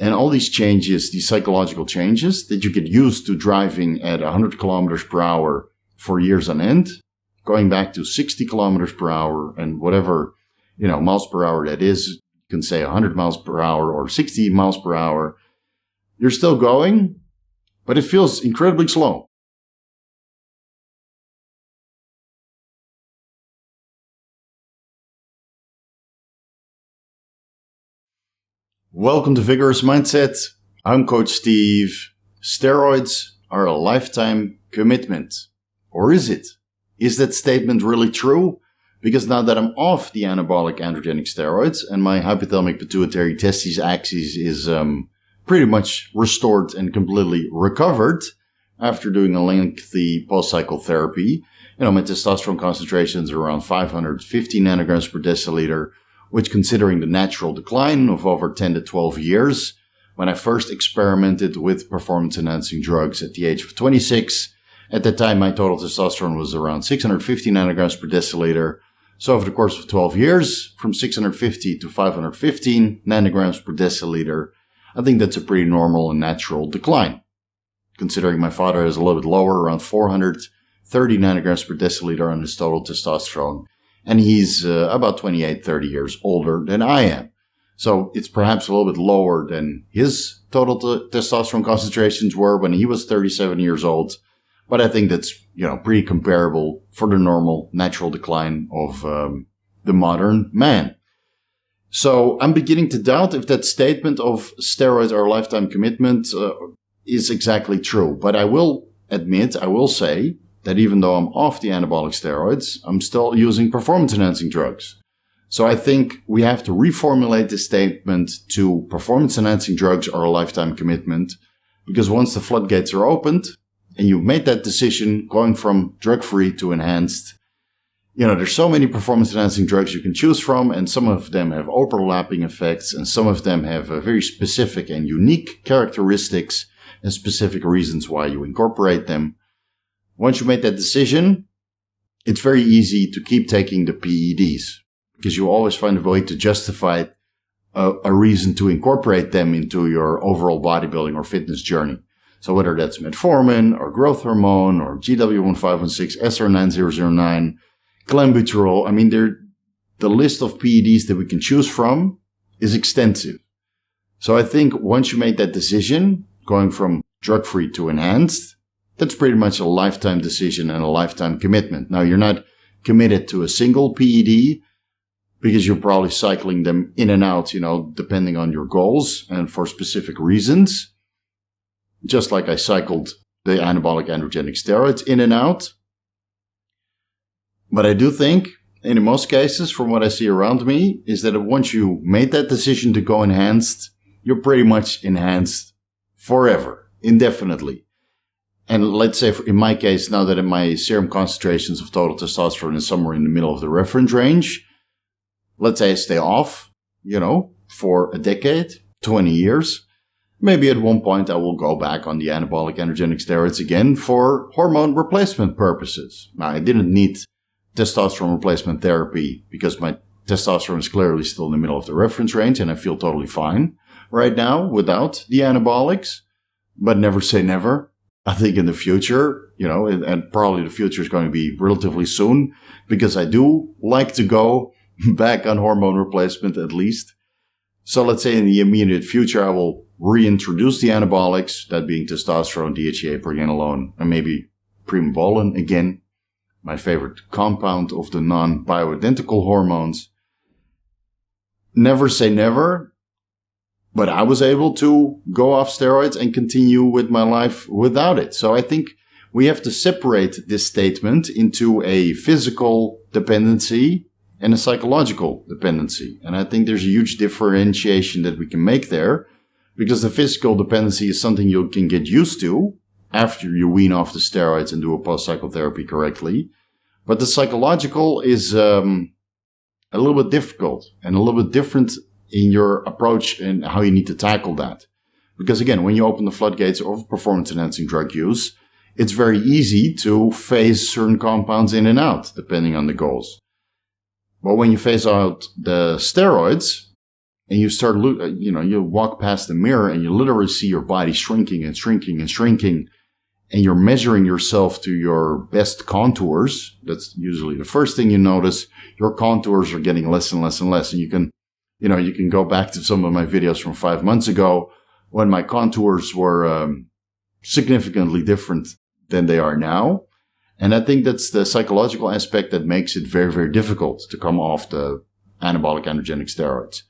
And all these changes, these psychological changes that you get used to driving at 100 kilometers per hour for years on end, going back to 60 kilometers per hour and whatever, miles per hour that is, you can say 100 miles per hour or 60 miles per hour. You're still going, but it feels incredibly slow. Welcome to Vigorous Mindset. I'm Coach Steve. Steroids are a lifetime commitment. Or is it? Is that statement really true? Because now that I'm off the anabolic-androgenic steroids and my hypothalamic pituitary testes axis is pretty much restored and completely recovered after doing a lengthy post-cycle therapy, my testosterone concentrations are around 550 nanograms per deciliter, which, considering the natural decline of over 10 to 12 years, when I first experimented with performance-enhancing drugs at the age of 26, at that time my total testosterone was around 650 nanograms per deciliter. So over the course of 12 years, from 650 to 515 nanograms per deciliter, I think that's a pretty normal and natural decline. Considering my father is a little bit lower, around 430 nanograms per deciliter on his total testosterone. And he's about 28, 30 years older than I am. So it's perhaps a little bit lower than his total testosterone concentrations were when he was 37 years old. But I think that's, pretty comparable for the normal natural decline of the modern man. So I'm beginning to doubt if that statement of steroids are a lifetime commitment is exactly true. But I will say, that even though I'm off the anabolic steroids, I'm still using performance-enhancing drugs. So I think we have to reformulate the statement to performance-enhancing drugs are a lifetime commitment, because once the floodgates are opened and you've made that decision going from drug-free to enhanced, there's so many performance-enhancing drugs you can choose from, and some of them have overlapping effects, and some of them have very specific and unique characteristics and specific reasons why you incorporate them. Once you make that decision, it's very easy to keep taking the PEDs because you always find a way to justify a reason to incorporate them into your overall bodybuilding or fitness journey. So whether that's metformin or growth hormone or GW1516, SR9009, clenbuterol, the list of PEDs that we can choose from is extensive. So I think once you make that decision, going from drug-free to enhanced, that's pretty much a lifetime decision and a lifetime commitment. Now, you're not committed to a single PED because you're probably cycling them in and out, depending on your goals and for specific reasons. Just like I cycled the anabolic-androgenic steroids in and out. But I do think, in most cases, from what I see around me, is that once you made that decision to go enhanced, you're pretty much enhanced forever, indefinitely. And let's say, in my case, now that my serum concentrations of total testosterone is somewhere in the middle of the reference range, let's say I stay off, for a decade, 20 years. Maybe at one point I will go back on the anabolic-androgenic steroids again for hormone replacement purposes. Now, I didn't need testosterone replacement therapy because my testosterone is clearly still in the middle of the reference range and I feel totally fine right now without the anabolics. But never say never. I think in the future, and probably the future is going to be relatively soon, because I do like to go back on hormone replacement at least. So let's say in the immediate future, I will reintroduce the anabolics, that being testosterone, DHEA, pregnenolone, and maybe primobolan again, my favorite compound of the non-bioidentical hormones. Never say never. But I was able to go off steroids and continue with my life without it. So I think we have to separate this statement into a physical dependency and a psychological dependency. And I think there's a huge differentiation that we can make there, because the physical dependency is something you can get used to after you wean off the steroids and do a post-cycle therapy correctly. But the psychological is a little bit difficult and a little bit different in your approach and how you need to tackle that. Because again, when you open the floodgates of performance-enhancing drug use, it's very easy to phase certain compounds in and out, depending on the goals. But when you phase out the steroids, and you start, you walk past the mirror and you literally see your body shrinking and shrinking and shrinking, and you're measuring yourself to your best contours. That's usually the first thing you notice. Your contours are getting less and less and less. And you can go back to some of my videos from 5 months ago when my contours were significantly different than they are now. And I think that's the psychological aspect that makes it very, very difficult to come off the anabolic-androgenic steroids.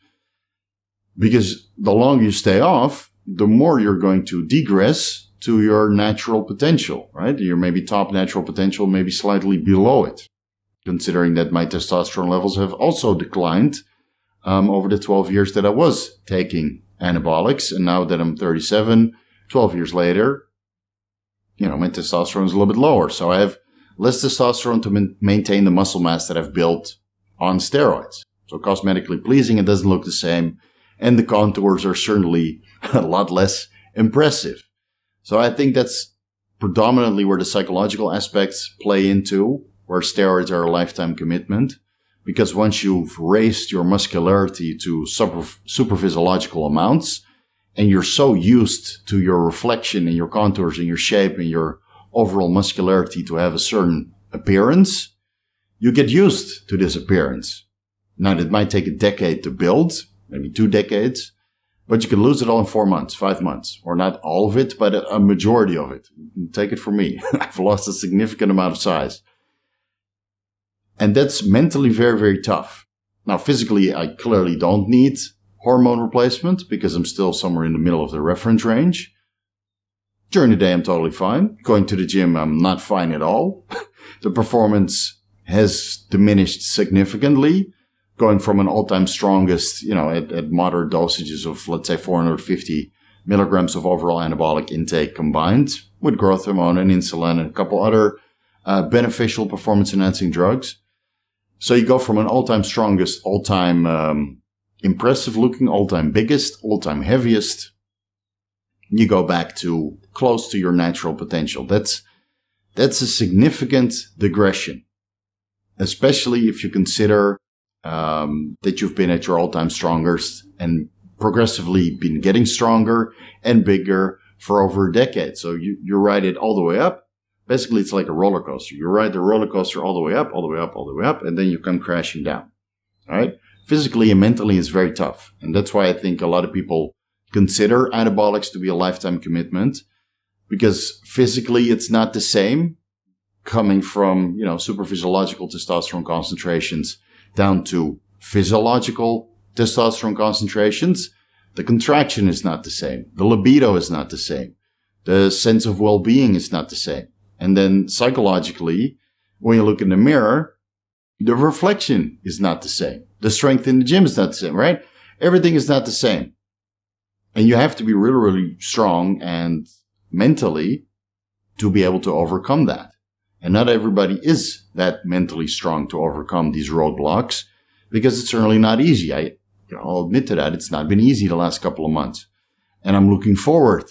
Because the longer you stay off, the more you're going to degress to your natural potential, right? Your maybe top natural potential, maybe slightly below it, considering that my testosterone levels have also declined over the 12 years that I was taking anabolics. And now that I'm 37, 12 years later, my testosterone is a little bit lower. So I have less testosterone to maintain the muscle mass that I've built on steroids. So cosmetically pleasing, it doesn't look the same. And the contours are certainly a lot less impressive. So I think that's predominantly where the psychological aspects play into, where steroids are a lifetime commitment. Because once you've raised your muscularity to super physiological amounts, and you're so used to your reflection and your contours and your shape and your overall muscularity to have a certain appearance, you get used to this appearance. Now, it might take a decade to build, maybe 2 decades. But you can lose it all in 4 months, 5 months, or not all of it, but a majority of it. Take it from me. I've lost a significant amount of size. And that's mentally very, very tough. Now, physically, I clearly don't need hormone replacement because I'm still somewhere in the middle of the reference range. During the day, I'm totally fine. Going to the gym, I'm not fine at all. The performance has diminished significantly. Going from an all-time strongest, at moderate dosages of, let's say, 450 milligrams of overall anabolic intake combined with growth hormone and insulin and a couple other beneficial performance-enhancing drugs. So you go from an all-time strongest, all-time impressive-looking, all-time biggest, all-time heaviest. You go back to close to your natural potential. That's a significant digression, especially if you consider that you've been at your all-time strongest and progressively been getting stronger and bigger for over a decade. So you ride it all the way up. Basically, it's like a roller coaster. You ride the roller coaster all the way up, all the way up, all the way up, and then you come crashing down. All right? Physically and mentally, it's very tough. And that's why I think a lot of people consider anabolics to be a lifetime commitment, because physically it's not the same coming from, super physiological testosterone concentrations down to physiological testosterone concentrations. The contraction is not the same. The libido is not the same. The sense of well-being is not the same. And then psychologically, when you look in the mirror, the reflection is not the same. The strength in the gym is not the same, right? Everything is not the same. And you have to be really, really strong and mentally to be able to overcome that. And not everybody is that mentally strong to overcome these roadblocks, because it's certainly not easy. I'll admit to that. It's not been easy the last couple of months. And I'm looking forward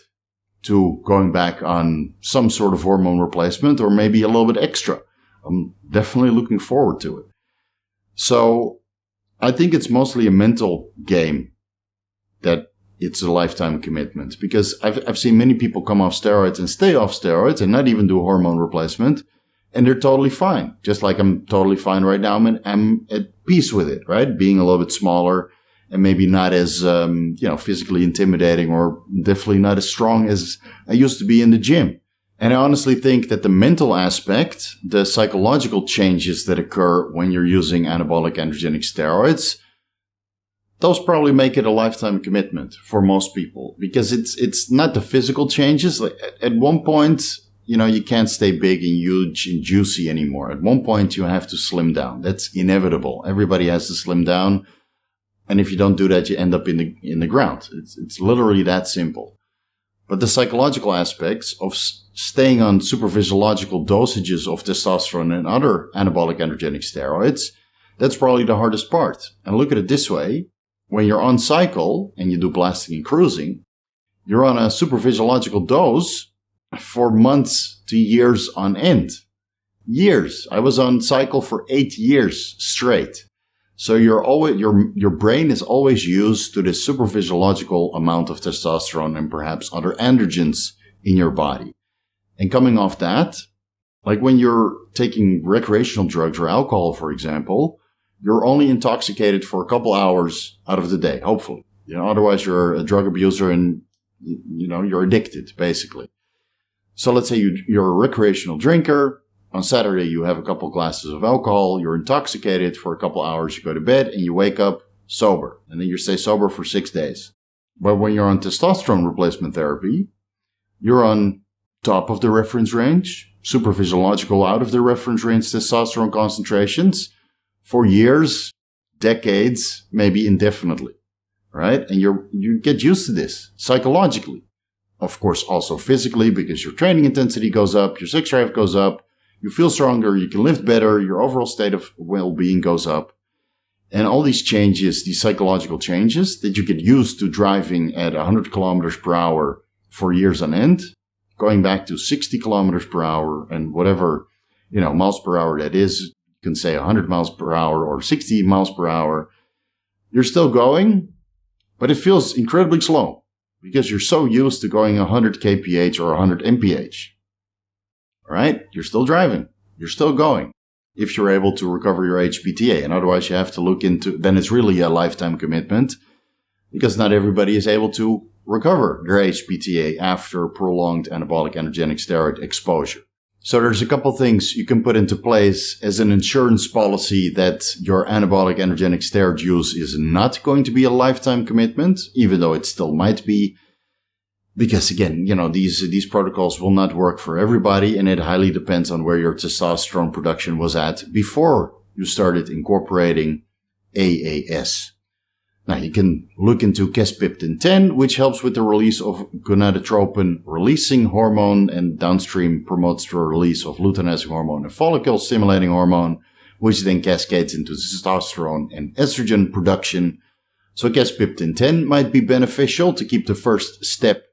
to going back on some sort of hormone replacement or maybe a little bit extra. I'm definitely looking forward to it. So I think it's mostly a mental game that it's a lifetime commitment, because I've seen many people come off steroids and stay off steroids and not even do a hormone replacement. And they're totally fine. Just like I'm totally fine right now. I'm at peace with it, right? Being a little bit smaller and maybe not as, physically intimidating, or definitely not as strong as I used to be in the gym. And I honestly think that the mental aspect, the psychological changes that occur when you're using anabolic-androgenic steroids, those probably make it a lifetime commitment for most people, because it's not the physical changes. Like at one point, you can't stay big and huge and juicy anymore. At one point, you have to slim down. That's inevitable. Everybody has to slim down. And if you don't do that, you end up in the ground. It's literally that simple. But the psychological aspects of staying on superphysiological dosages of testosterone and other anabolic-androgenic steroids, that's probably the hardest part. And look at it this way. When you're on cycle and you do blasting and cruising, you're on a superphysiological dose for months to years on end. Years. I was on cycle for 8 years straight. So your brain is always used to this super physiological amount of testosterone and perhaps other androgens in your body. And coming off that, like when you're taking recreational drugs or alcohol, for example, you're only intoxicated for a couple hours out of the day, hopefully. Otherwise you're a drug abuser and, you're addicted, basically. So let's say you're a recreational drinker. On Saturday, you have a couple glasses of alcohol. You're intoxicated for a couple hours. You go to bed and you wake up sober. And then you stay sober for 6 days. But when you're on testosterone replacement therapy, you're on top of the reference range, super physiological, out of the reference range testosterone concentrations for years, decades, maybe indefinitely, right? And you get used to this psychologically. Of course, also physically, because your training intensity goes up, your sex drive goes up, you feel stronger, you can lift better, your overall state of well-being goes up. And all these changes, these psychological changes that you get used to driving at 100 kilometers per hour for years on end, going back to 60 kilometers per hour and whatever, miles per hour that is, you can say 100 miles per hour or 60 miles per hour. You're still going, but it feels incredibly slow because you're so used to going 100 kph or 100 mph. All right? You're still driving. You're still going if you're able to recover your HPTA. And otherwise you have to look into, then it's really a lifetime commitment because not everybody is able to recover their HPTA after prolonged anabolic-androgenic steroid exposure. So there's a couple things you can put into place as an insurance policy that your anabolic-androgenic steroid use is not going to be a lifetime commitment, even though it still might be. Because again, these protocols will not work for everybody, and it highly depends on where your testosterone production was at before you started incorporating AAS. Now, you can look into Caspiptin-10, which helps with the release of gonadotropin-releasing hormone and downstream promotes the release of luteinizing hormone and follicle-stimulating hormone, which then cascades into testosterone and estrogen production. So Caspiptin-10 might be beneficial to keep the first step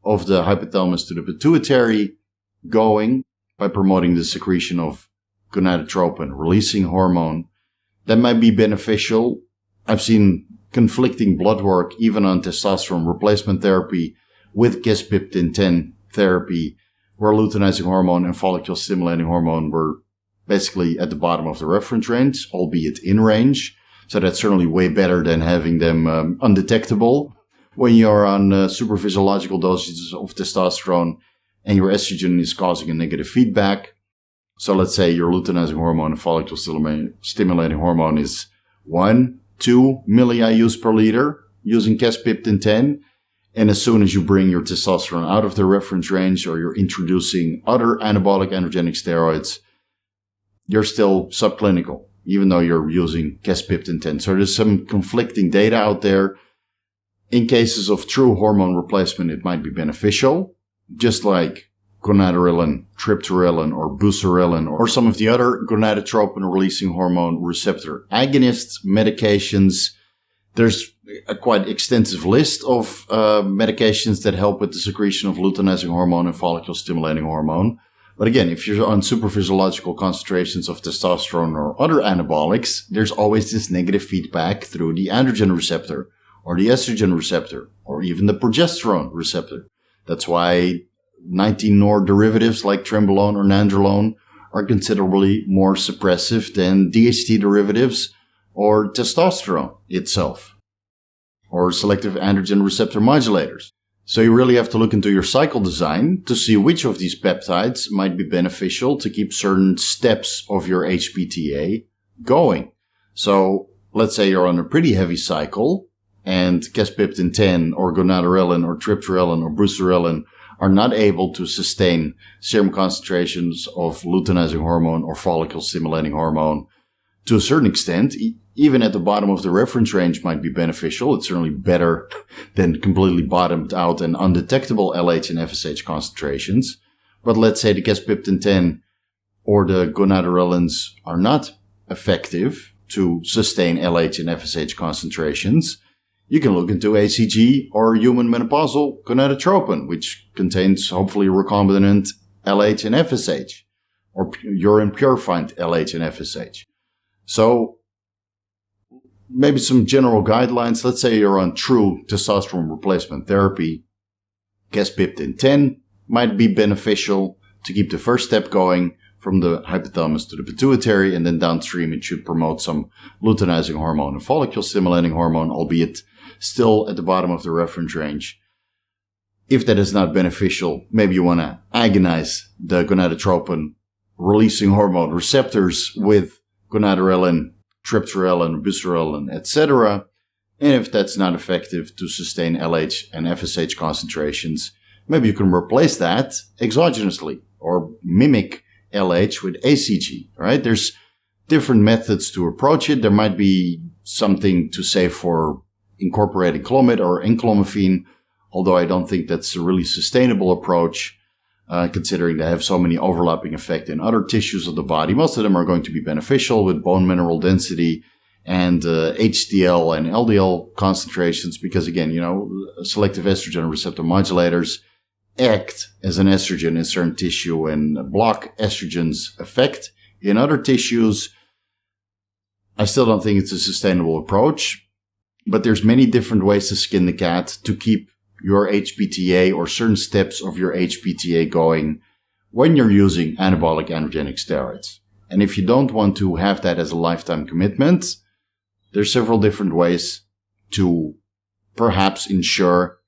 of the hypothalamus to the pituitary going by promoting the secretion of gonadotropin-releasing hormone. That might be beneficial. I've seen conflicting blood work even on testosterone replacement therapy with Caspiptin-10 therapy, where luteinizing hormone and follicle-stimulating hormone were basically at the bottom of the reference range, albeit in range. So that's certainly way better than having them undetectable when you're on super physiological dosages of testosterone and your estrogen is causing a negative feedback. So let's say your luteinizing hormone and follicle-stimulating hormone is 1-2 milli-IUs per liter using Caspiptin-10. And as soon as you bring your testosterone out of the reference range or you're introducing other anabolic-androgenic steroids, you're still subclinical, even though you're using Caspiptin-10. So there's some conflicting data out there. In cases of true hormone replacement, it might be beneficial, just like gonadorelin, triptorelin, or buserelin, or some of the other gonadotropin-releasing hormone receptor agonist medications. There's a quite extensive list of medications that help with the secretion of luteinizing hormone and follicle-stimulating hormone. But again, if you're on super physiological concentrations of testosterone or other anabolics, there's always this negative feedback through the androgen receptor, or the estrogen receptor, or even the progesterone receptor. That's why 19-nor derivatives like trenbolone or nandrolone are considerably more suppressive than DHT derivatives or testosterone itself, or selective androgen receptor modulators. So you really have to look into your cycle design to see which of these peptides might be beneficial to keep certain steps of your HPTA going. So let's say you're on a pretty heavy cycle, and Caspiptin-10 or gonadorelin or triptorelin or buserelin are not able to sustain serum concentrations of luteinizing hormone or follicle-stimulating hormone to a certain extent, even at the bottom of the reference range might be beneficial. It's certainly better than completely bottomed out and undetectable LH and FSH concentrations. But let's say the Caspiptin-10 or the gonadorelins are not effective to sustain LH and FSH concentrations. You can look into ACG or human menopausal gonadotropin, which contains hopefully recombinant LH and FSH, or urine purified LH and FSH. So maybe some general guidelines. Let's say you're on true testosterone replacement therapy. Gaspiptin 10 might be beneficial to keep the first step going from the hypothalamus to the pituitary, and then downstream it should promote some luteinizing hormone and follicle stimulating hormone, albeit still at the bottom of the reference range. If that is not beneficial, maybe you want to agonize the gonadotropin releasing hormone receptors with gonadorelin, triptorelin, buserelin, etc. And if that's not effective to sustain LH and FSH concentrations, maybe you can replace that exogenously or mimic LH with ACG, right? There's different methods to approach it. There might be something to say for incorporating clomid or enclomiphene, although I don't think that's a really sustainable approach, considering they have so many overlapping effects in other tissues of the body. Most of them are going to be beneficial with bone mineral density and HDL and LDL concentrations, because again, selective estrogen receptor modulators act as an estrogen in certain tissue and block estrogen's effect in other tissues. I still don't think it's a sustainable approach, but there's many different ways to skin the cat to keep your HPTA or certain steps of your HPTA going when you're using anabolic-androgenic steroids. And if you don't want to have that as a lifetime commitment, there's several different ways to perhaps ensure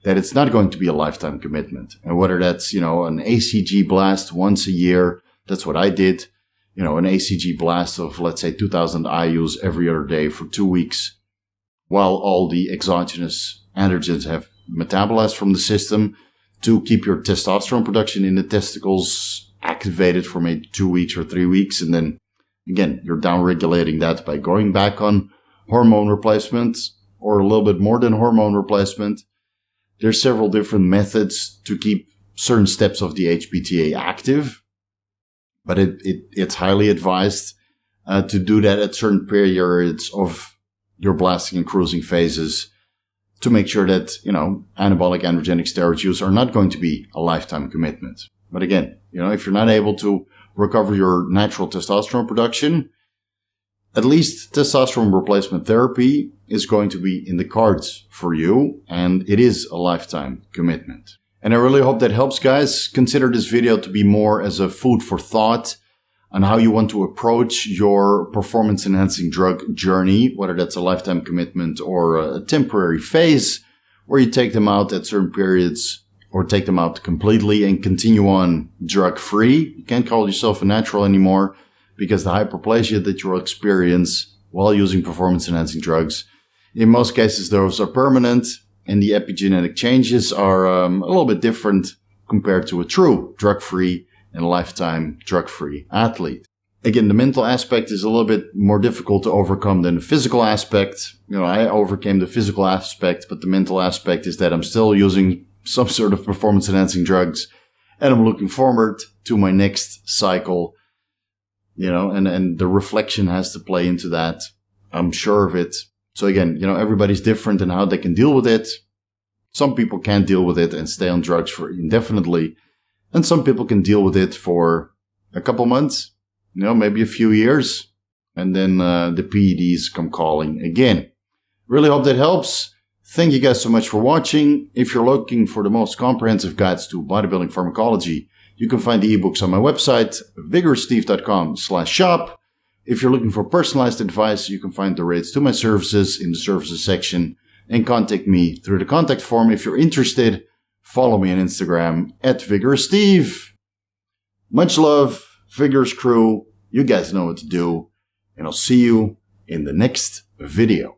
that it's not going to be a lifetime commitment. And whether that's, an ACG blast once a year, that's what I did, an ACG blast of, let's say, 2000 IUs every other day for 2 weeks, while all the exogenous androgens have metabolized from the system to keep your testosterone production in the testicles activated for maybe 2 weeks or 3 weeks. And then again, you're downregulating that by going back on hormone replacement or a little bit more than hormone replacement. There's several different methods to keep certain steps of the HPTA active, but it's highly advised to do that at certain periods of your blasting and cruising phases to make sure that, anabolic androgenic steroid use are not going to be a lifetime commitment. But again, if you're not able to recover your natural testosterone production, at least testosterone replacement therapy is going to be in the cards for you, and it is a lifetime commitment. And I really hope that helps, guys. Consider this video to be more as a food for thought on how you want to approach your performance-enhancing drug journey, whether that's a lifetime commitment or a temporary phase where you take them out at certain periods or take them out completely and continue on drug-free. You can't call yourself a natural anymore because the hyperplasia that you'll experience while using performance-enhancing drugs, in most cases, those are permanent, and the epigenetic changes are a little bit different compared to a true drug-free and lifetime drug-free athlete. Again, the mental aspect is a little bit more difficult to overcome than the physical aspect. I overcame the physical aspect, but the mental aspect is that I'm still using some sort of performance-enhancing drugs, and I'm looking forward to my next cycle. And the reflection has to play into that. I'm sure of it. So again, everybody's different in how they can deal with it. Some people can't deal with it and stay on drugs for indefinitely. And some people can deal with it for a couple months, maybe a few years. And then the PEDs come calling again. Really hope that helps. Thank you guys so much for watching. If you're looking for the most comprehensive guides to bodybuilding pharmacology, you can find the ebooks on my website, VigorousSteve.com/shop. If you're looking for personalized advice, you can find the rates to my services in the services section and contact me through the contact form. If you're interested, follow me on Instagram @VigorousSteve. Much love, Vigorous crew. You guys know what to do, and I'll see you in the next video.